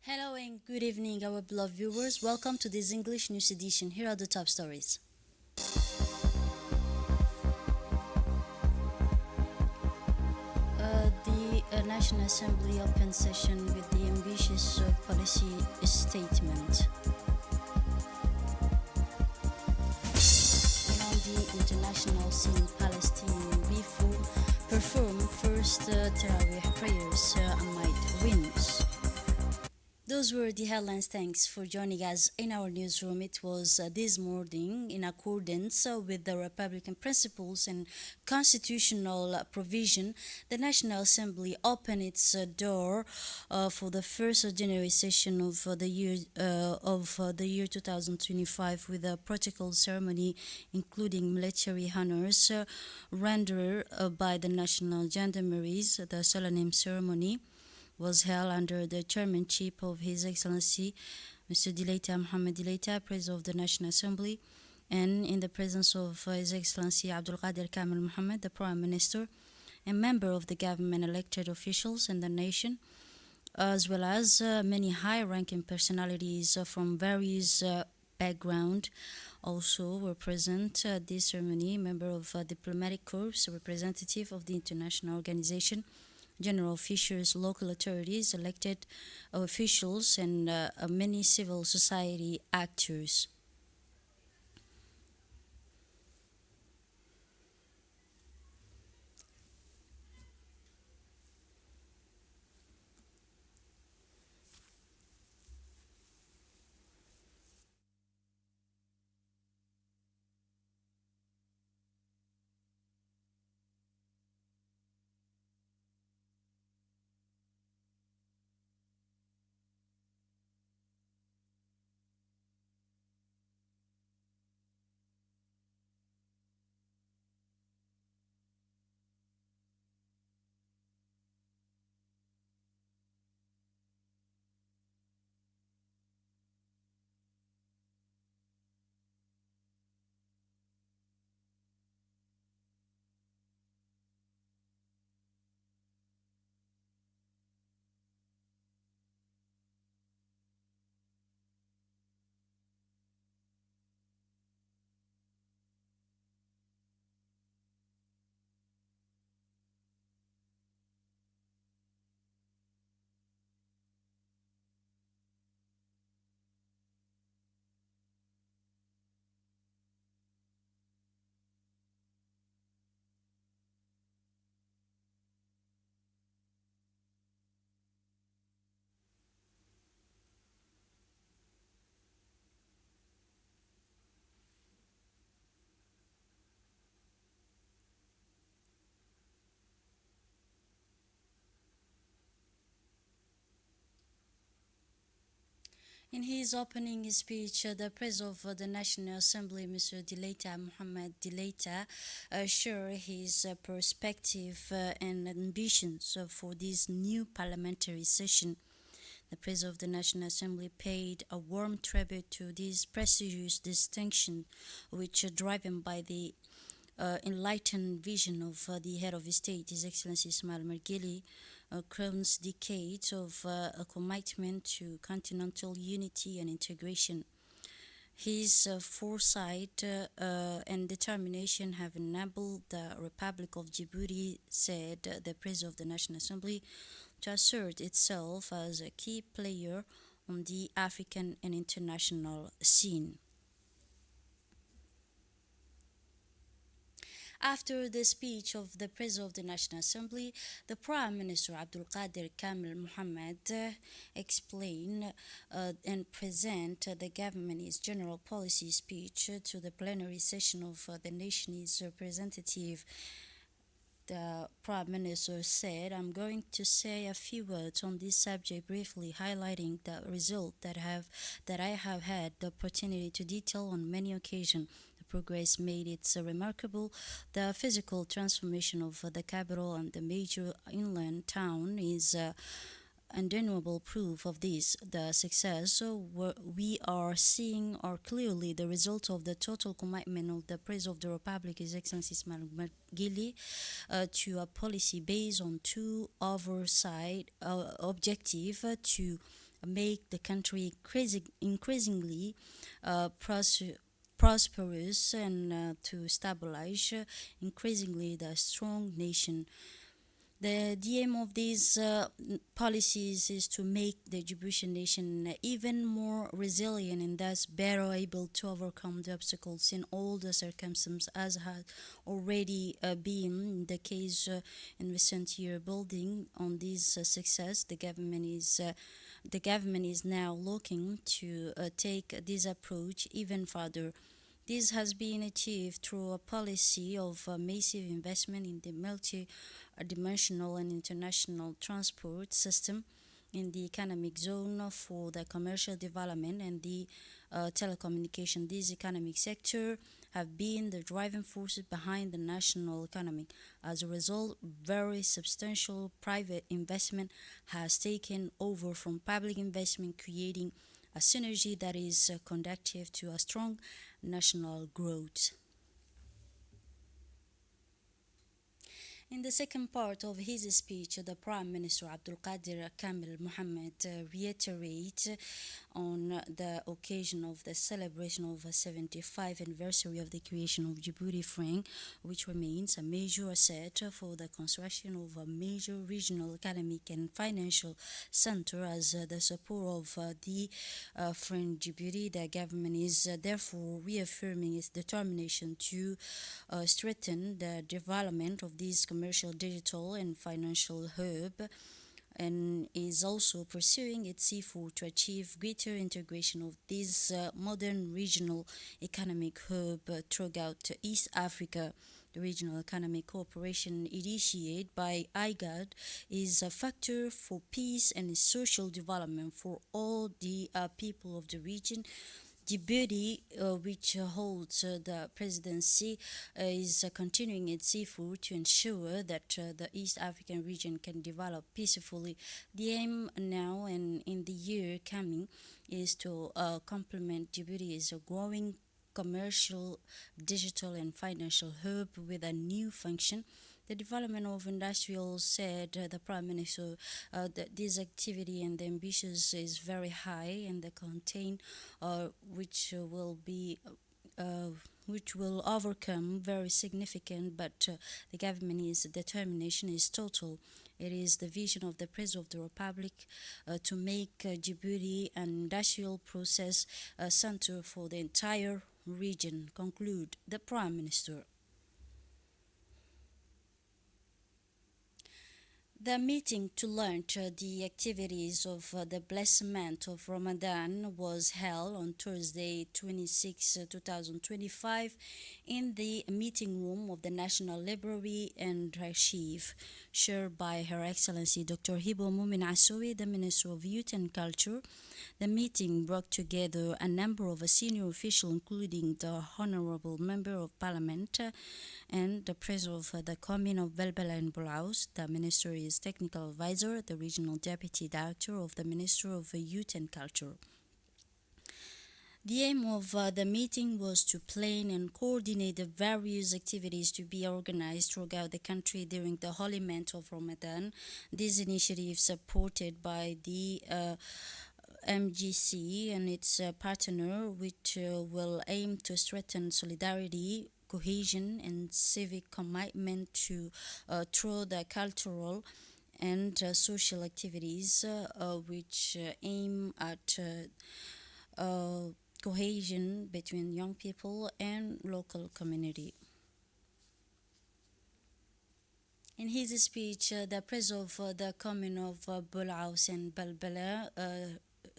Hello and good evening, our beloved viewers. Welcome to this English news edition. Here are the top stories. The National Assembly open session with the ambitious policy statement. And on the international scene, Palestine perform first Tarawih prayers amid winds. Those were the headlines. Thanks for joining us in our newsroom. It was this morning, in accordance with the Republican principles and constitutional provision, the National Assembly opened its door for the first ordinary session of the year 2025 with a protocol ceremony including military honors rendered by the National Gendarmeries. The solemn ceremony was held under the chairmanship of His Excellency Mr. Dileita Mohamed Dileita, President of the National Assembly, and in the presence of His Excellency Abdul Qadir Kamil Mohammed, the Prime Minister, and member of the government elected officials in the nation, as well as many high-ranking personalities from various background also were present at this ceremony, member of diplomatic corps, representative of the international organization, general officials, local authorities, elected officials, and many civil society actors. In his opening speech, the President of the National Assembly, Mr. Dileita Mohamed Dileita, shared his perspective and ambitions for this new parliamentary session. The President of the National Assembly paid a warm tribute to this prestigious distinction, which driven by the enlightened vision of the head of the state, His Excellency Ismail Margili, crowns decades of a commitment to continental unity and integration. His foresight and determination have enabled the Republic of Djibouti, said the President of the National Assembly, to assert itself as a key player on the African and international scene. After the speech of the President of the National Assembly, the Prime Minister Abdul Qadir Kamil Mohammed explained and present the government's general policy speech to the plenary session of the nation's representative. The Prime Minister said, "I'm going to say a few words on this subject briefly, highlighting the result that I have had the opportunity to detail on many occasions. The progress made it's remarkable. The physical transformation of the capital and the major inland town is undeniable proof of this. The success we are seeing are clearly the result of the total commitment of the President of the Republic, His Excellency Ismail Margili, to a policy based on two oversight objective to make the country increasingly prosperous and to stabilize increasingly the strong nation. The aim of these policies is to make the Djiboutian nation even more resilient and thus better able to overcome the obstacles in all the circumstances, as had already been the case in recent year. Building on this success, the government is now looking to take this approach even further. This has been achieved through a policy of massive investment in the multi-dimensional and international transport system in the economic zone for the commercial development and the telecommunication. These economic sector have been the driving forces behind the national economy. As a result, very substantial private investment has taken over from public investment, creating a synergy that is conducive to a strong national growth. In the second part of his speech, the Prime Minister Abdul Qadir Kamil Mohammed reiterated on the occasion of the celebration of the 75th anniversary of the creation of Djibouti Franc, which remains a major asset for the construction of a major regional economic and financial center. As the support of the Franc Djibouti, the government is therefore reaffirming its determination to strengthen the development of this commercial, digital, and financial hub, and is also pursuing its effort to achieve greater integration of this modern regional economic hub throughout East Africa. The Regional Economic Cooperation initiated by IGAD is a factor for peace and social development for all the people of the region. Djibouti, which holds the presidency, is continuing its effort to ensure that the East African region can develop peacefully. The aim now and in the year coming is to complement Djibouti as a growing commercial, digital, and financial hub with a new function. The development of industrial, said the Prime Minister, that this activity and the ambitions is very high, and the contain which will be which will overcome very significant, but the government's determination is total. It is the vision of the President of the Republic to make Djibouti an industrial process center for the entire region, conclude the Prime Minister. The meeting to launch the activities of the blessment of Ramadan was held on Thursday, 26, 2025, in the meeting room of the National Library and Archive, chaired by Her Excellency Dr. Hibo Mumin Asoui, the Minister of Youth and Culture. The meeting brought together a number of senior officials, including the Honorable Member of Parliament and the President of the Commune of Belbela and Bulaus. The Minister is Technical Advisor, the Regional Deputy Director of the Ministry of Youth and Culture. The aim of the meeting was to plan and coordinate the various activities to be organized throughout the country during the holy month of Ramadan. This initiative, supported by the MGC and its partner, which will aim to strengthen solidarity, cohesion, and civic commitment to through the cultural and social activities, which aim at cohesion between young people and local community. In his speech, the president of the commune of Bulaus and Belbela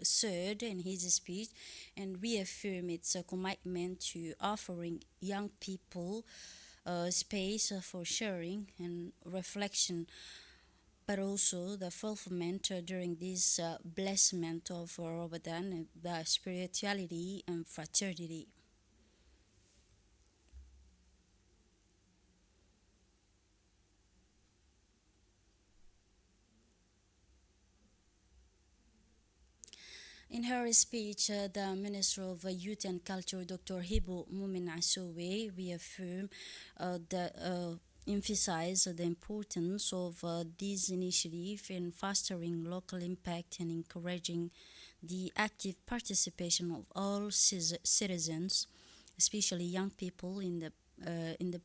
said in his speech and reaffirmed its commitment to offering young people space for sharing and reflection, but also the fulfillment during this blessment of Ramadan, the spirituality and fraternity. In her speech, the Minister of Youth and Culture, Dr. Hibo Mumin Asowe, reaffirmed that emphasize the importance of this initiative in fostering local impact and encouraging the active participation of all citizens, especially young people, in the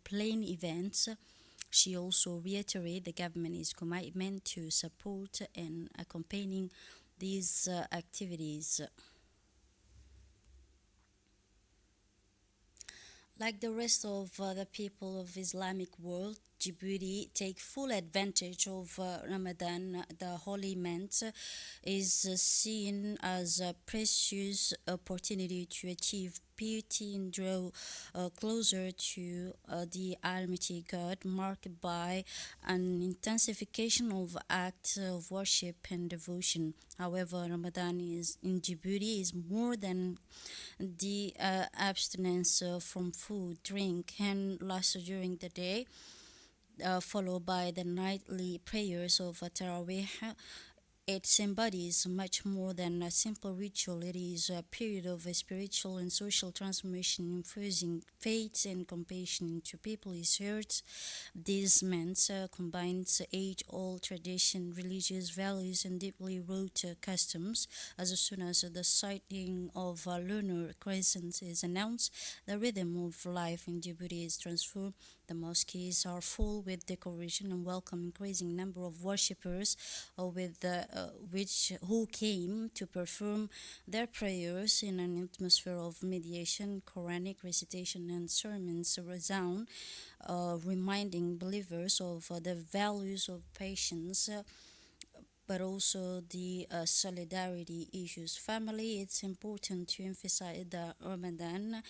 planned events. She also reiterated the government's commitment to support and accompanying these activities. Like the rest of the people of Islamic world, Djibouti take full advantage of Ramadan. The holy month is seen as a precious opportunity to achieve piety and draw closer to the Almighty God, marked by an intensification of acts of worship and devotion. However, Ramadan is in Djibouti is more than the abstinence from food, drink, and lust during the day, followed by the nightly prayers of Taraweeh. It embodies much more than a simple ritual. It is a period of spiritual and social transformation, infusing faith and compassion into people's hearts. This month combines age-old tradition, religious values, and deeply rooted customs. As soon as the sighting of a lunar crescent is announced, the rhythm of life in Djibouti is transformed. The mosques are full with decoration and welcome increasing number of worshippers with which who came to perform their prayers in an atmosphere of mediation, Quranic recitation, and sermons resound, reminding believers of the values of patience. But also the solidarity issues. Family, it's important to emphasize that Ramadan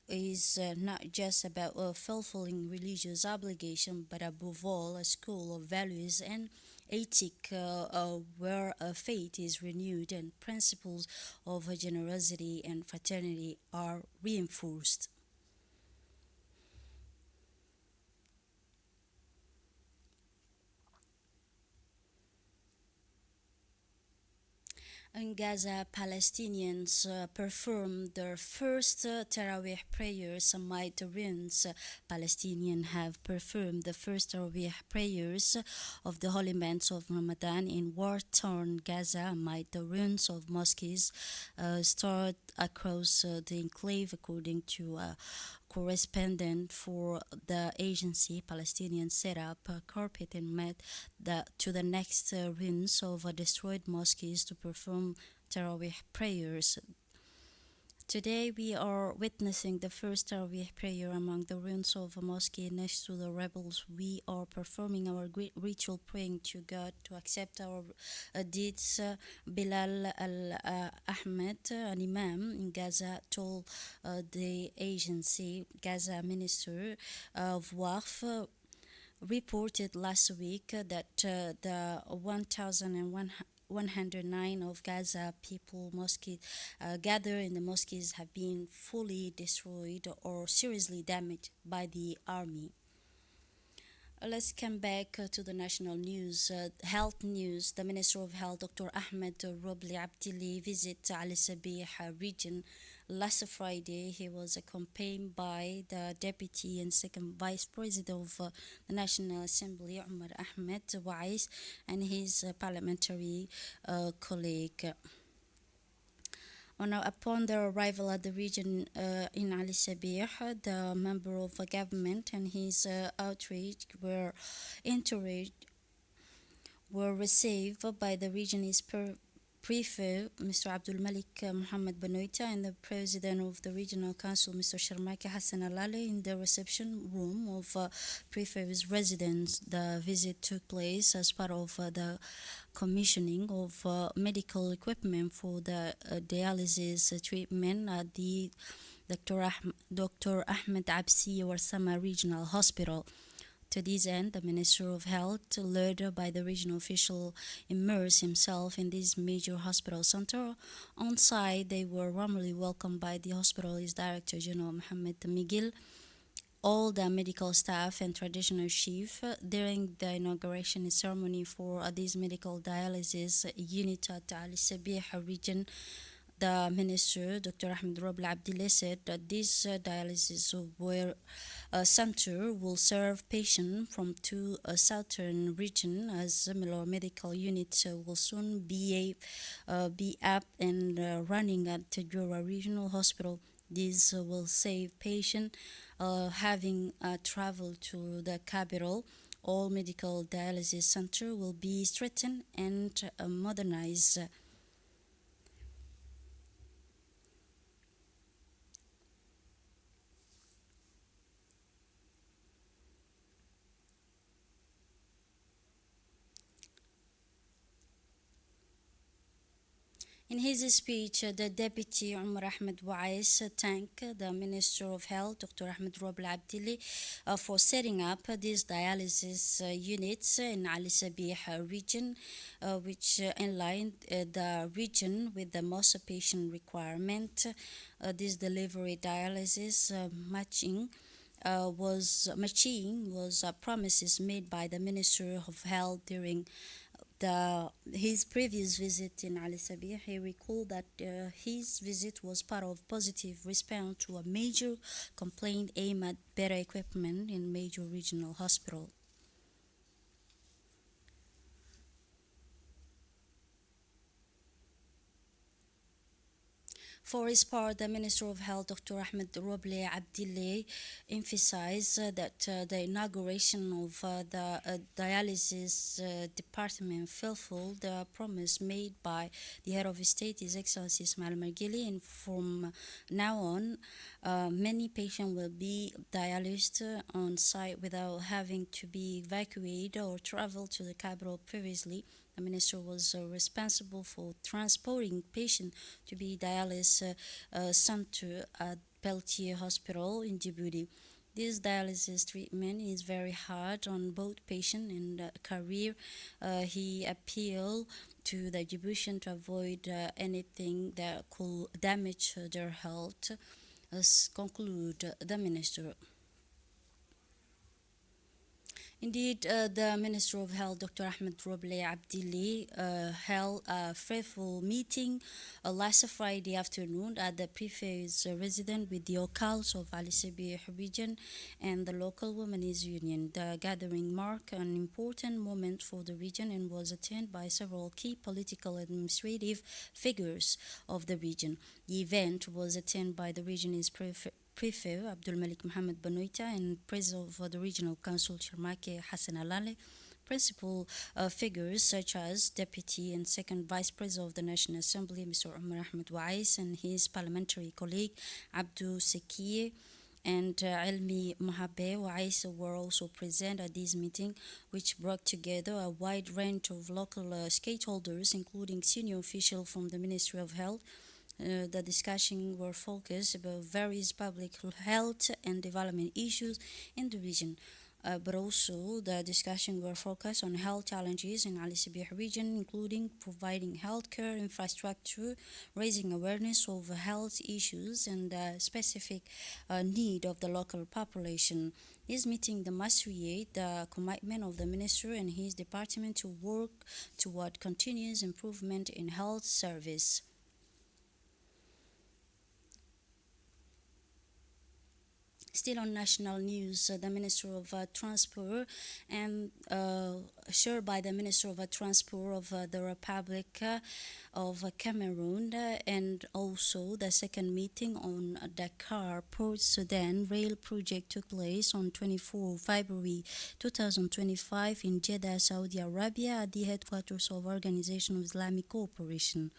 is not just about fulfilling religious obligation, but above all a school of values and ethic where faith is renewed and principles of generosity and fraternity are reinforced. In Gaza, Palestinians performed their first Taraweeh prayers amid the ruins. Palestinians have performed the first Taraweeh prayers of the holy month of Ramadan in war-torn Gaza amid the ruins of mosques starred across the enclave, according to a correspondent for the agency. Palestinians set up a carpet and met to the next ruins of destroyed mosques to perform Taraweeh prayers. Today we are witnessing the first Taraweeh prayer among the ruins of a mosque next to the rebels. We are performing our great ritual praying to God to accept our deeds. Bilal Ahmed, an imam in Gaza, told the agency, Gaza Minister of Waqf, reported last week that the 1,109 of Gaza people mosques gathered in the mosques have been fully destroyed or seriously damaged by the army. Let's come back to the national news. Health news. The Minister of Health, Dr. Ahmed Robli Abdili, visit Al Sabih region last Friday. He was accompanied by the Deputy and Second Vice President of the National Assembly, Umar Ahmed Wais, and his parliamentary colleague. Upon their arrival at the region in Ali Sabih, the member of the government and his outreach were received by the region's Prefect, Mr. Abdul Malik Mohammed Benoita, and the President of the Regional Council, Mr. Sharmaki Hassan Alali, in the reception room of Prefect's residence. The visit took place as part of the commissioning of medical equipment for the dialysis treatment at the Dr. Ahmed Absi Warsama Regional Hospital. To this end, the Minister of Health, led by the regional official, immersed himself in this major hospital center. On site, they were warmly welcomed by the hospital's Director General Mohammed Miguel, all the medical staff and traditional chief. During the inauguration ceremony for this medical dialysis unit at Al Sabih region, the minister, Dr. Ahmed Roble Abdillah, said that this dialysis center will serve patients from two southern region, as similar medical units will soon be up and running at Tajura Regional Hospital. This will save patients having traveled to the capital. All medical dialysis center will be strengthened and modernized. In his speech, the Deputy Umar Ahmed Wais thanked the Minister of Health, Dr. Ahmed Roble Abdili, for setting up these dialysis units in Ali Sabih region, which aligned the region with the most patient requirement. This delivery dialysis matching was promises made by the Minister of Health during his previous visit in Ali Sabih. He recalled that his visit was part of positive response to a major complaint aimed at better equipment in major regional hospital. For his part, the Minister of Health, Dr. Ahmed Roble Abdillah, emphasized that the inauguration of the dialysis department fulfilled the promise made by the head of state, His Excellency Ismail Margili, and from now on, many patients will be dialysed on site without having to be evacuated or travel to the capital previously. The minister was responsible for transporting patients to be dialysis center at Peltier Hospital in Djibouti. This dialysis treatment is very hard on both patient and career. He appealed to the Djiboutian to avoid anything that could damage their health, as conclude the minister. Indeed, the Minister of Health, Dr. Ahmed Roble Abdili, held a faithful meeting last Friday afternoon at the Prefect's residence with the locals of Ali Sabih region and the local women's union. The gathering marked an important moment for the region and was attended by several key political and administrative figures of the region. The event was attended by the region's Prefect Abdul Malik Mohammed Banoita and President of the Regional Council Sharmake Hassan Alale, principal figures such as Deputy and Second Vice President of the National Assembly Mr. Umar Ahmed Wais and his parliamentary colleague Abdou Sekiye and Elmi Mohabe Wais were also present at this meeting, which brought together a wide range of local stakeholders, including senior officials from the Ministry of Health. The discussion were focused about various public health and development issues in the region. But also the discussion were focused on health challenges in Ali Sabih region, including providing healthcare infrastructure, raising awareness of health issues and the specific need of the local population. This meeting demonstrated the commitment of the minister and his department to work toward continuous improvement in health service. Still on national news, the Minister of Transport and shared by the Minister of Transport of the Republic of Cameroon and also the second meeting on Dakar Port Sudan rail project took place on 24 February 2025 in Jeddah, Saudi Arabia at the headquarters of Organization of Islamic Cooperation.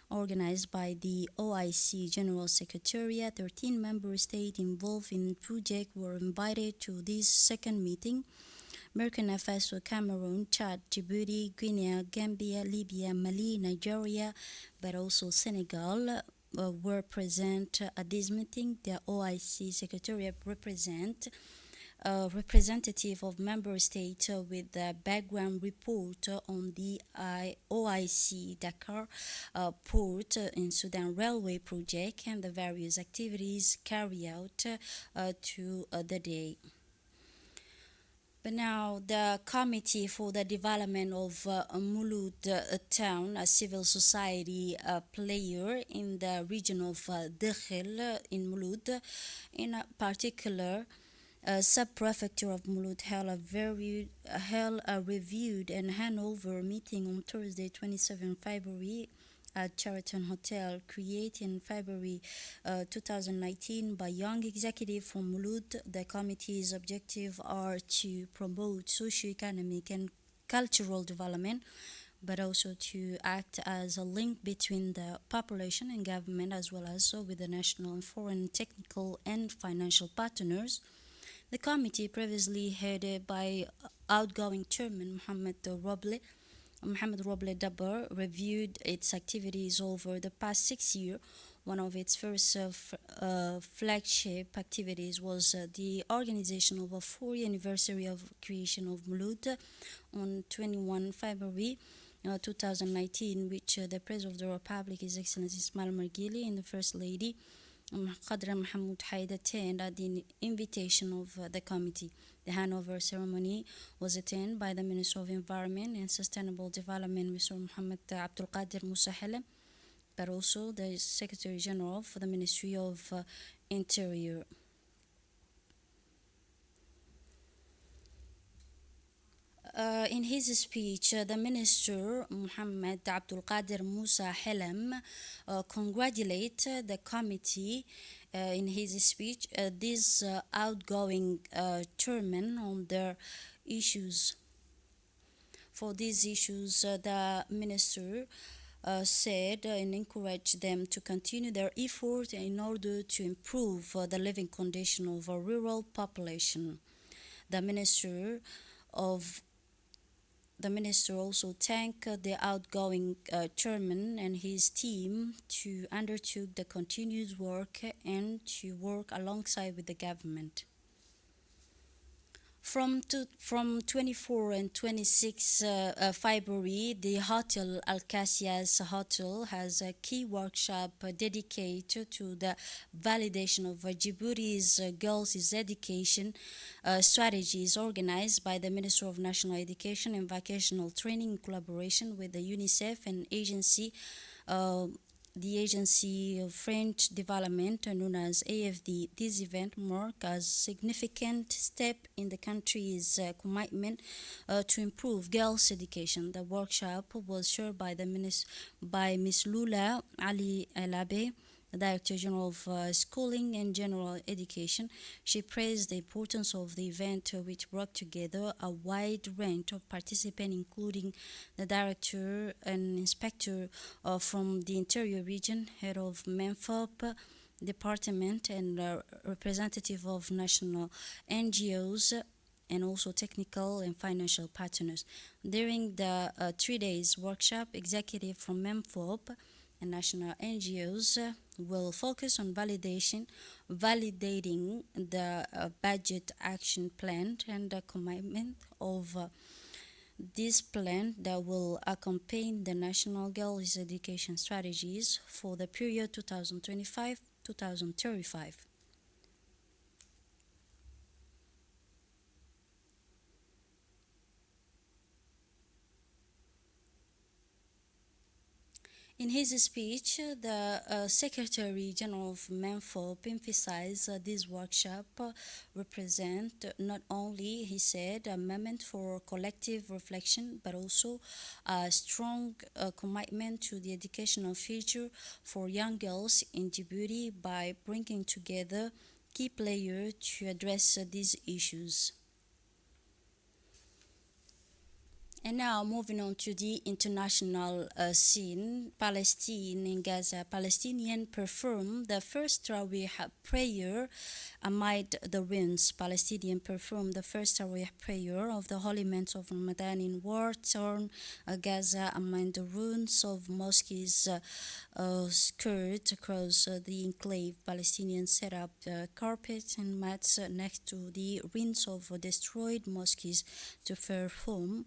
Organized by the OIC General Secretariat, 13 member states involved in the project were invited to this second meeting. Burkina Faso, Cameroon, Chad, Djibouti, Guinea, Gambia, Libya, Mali, Nigeria, but also Senegal were present at this meeting. The OIC Secretariat represent a representative of member states with the background report on the OIC Dakar Port in Sudan Railway project and the various activities carried out to the day. But now, the Committee for the Development of Mulud town, a civil society player in the region of Dekhel in Mulud, in a particular sub-prefecture of Mulud, held a reviewed and handover meeting on Thursday, 27 February at Sheraton Hotel, created in February 2019 by young executive from Mulud. The committee's objectives are to promote socio-economic and cultural development, but also to act as a link between the population and government, as well as with the national and foreign technical and financial partners. The committee, previously headed by outgoing chairman Mohamed Roble Dabbar, reviewed its activities over the past 6 years. One of its first flagship activities was the organization of a 4th anniversary of creation of Mulud on 21 February 2019, which the President of the Republic, His Excellency Ismail Margili, and the First Lady Qadra Mahmoud Haida attended at the invitation of the committee. The handover ceremony was attended by the Minister of Environment and Sustainable Development, Mr. Mohammed Abdul Qadir Musa Helem, but also the Secretary General for the Ministry of Interior. In his speech, the Minister Mohammed Abdul Qadir Musa Helem congratulated the committee in his speech, this outgoing chairman on their issues. For these issues, the Minister said and encouraged them to continue their effort in order to improve the living condition of a rural population. The Minister also thanked the outgoing chairman and his team to undertake the continued work and to work alongside with the government. From 24 and 26 February, the Hotel Al Cassias Hotel has a key workshop dedicated to the validation of Djibouti's girls' education strategies, organized by the Ministry of National Education and Vocational Training in collaboration with the UNICEF and the Agency of French Development, known as AFD. This event marks a significant step in the country's commitment to improve girls' education. The workshop was chaired by Ms. Lula Ali Elabe, the Director General of Schooling and General Education. She praised the importance of the event, which brought together a wide range of participants, including the Director and Inspector from the Interior Region, Head of MENFOP Department, and representative of national NGOs, and also technical and financial partners. During the 3 days workshop, executive from MENFOP and national NGOs will focus on validating the budget action plan and the commitment of this plan that will accompany the national girls' education strategies for the period 2025-2035. In his speech, the Secretary General of MENFOP emphasized this workshop represent not only, he said, a moment for collective reflection, but also a strong commitment to the educational future for young girls in Djibouti by bringing together key players to address these issues. And now moving on to the international scene, Palestine in Gaza. Palestinians performed the first Tarawih prayer amid the winds. Palestinians performed the first Tarawih prayer of the holy month of Ramadan in war-torn Gaza amid the ruins of mosques scattered across the enclave. Palestinians set up carpets and mats next to the ruins of destroyed mosques to perform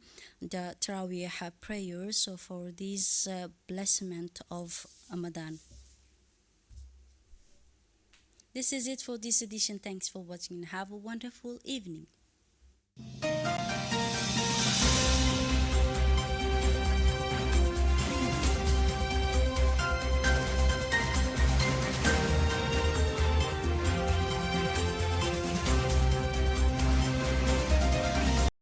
the Tarawih prayers for this blessment of Ramadan. This is it for this edition. Thanks for watching and have a wonderful evening.